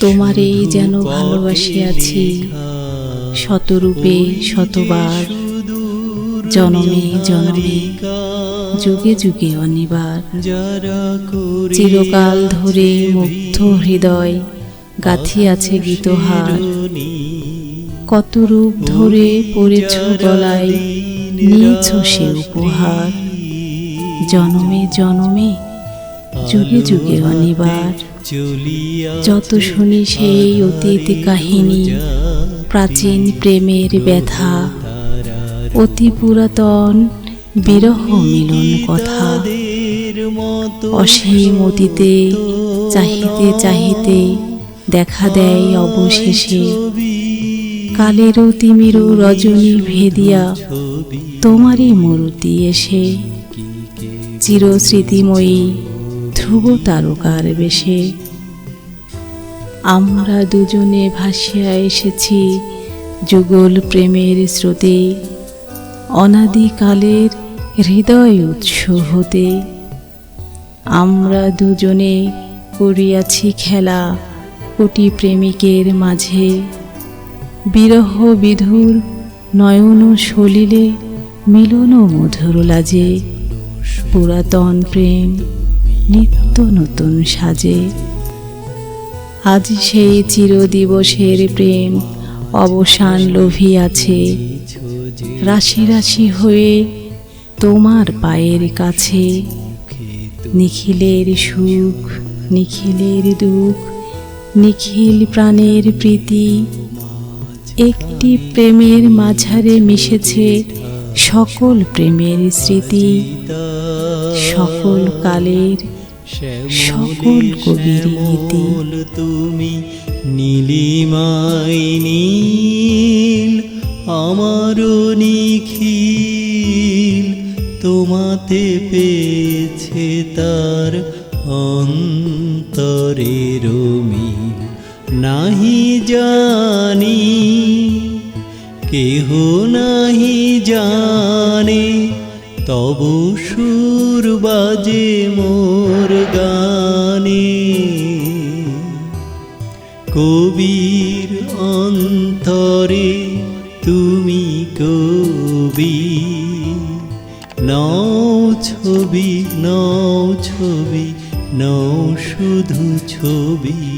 তোমারেই যেন ভালোবাসিয়াছি শতরূপে শতবার, জনমে জনমে যুগে যুগে অনিবার। চিরকাল ধরে মুগ্ধ হৃদয় গাঁথিয়াছে গীতহার, কত রূপ ধরে পড়েছ গলায় নিয়েছ সে উপহার। জনমে জনমে যুগে যুগে অনিবার। যত শুনি সেই অতীত কাহিনী, প্রাচীন প্রেমের ব্যথা, অতি পুরাতন বিরহ মিলন কথা। অসীম অতীতে চাহিতে চাহিতে দেখা দেয় অবশেষে, কালেরও তিমিরও রজনী ভেদিয়া তোমারই মূর্তি এসে। চিরস্মৃতিময়ী ধ্রুব তারকার বেশে আমরা দুজনে ভাসিয়া এসেছি যুগল প্রেমের স্রোতে, অনাদিকালের হৃদয় উৎস হতে। আমরা দুজনে করিয়াছি খেলা কোটি প্রেমিকের মাঝে, বিরহ বিধুর নয়ন সলিলে মিলন মধুর লাজে। পুরাতন প্রেম নিত্য নতুন সাজে। আজ সেই চিরদিবসের প্রেম অবসান লোভিয়াছে, রাশি রাশি হয়ে তোমার পায়ের কাছে। নিখিলের সুখ নিখিলের দুঃখ, নিখিল প্রাণের প্রীতি, একটি প্রেমের মাঝারে মিশেছে সকল প্রেমের স্মৃতি। সকল কালের সকল কবির গীতি। তুমি নীলিমায় নীল আমারও নিখিল, তোমাতে পেয়েছে তার অন্তরের মিল। নাহি জানি কেহ নাহি জানে, তবু সুর বাজে মোর গানে। কবির অন্তরে তুমি কবি, নও ছবি নও ছবি নও শুধু ছবি।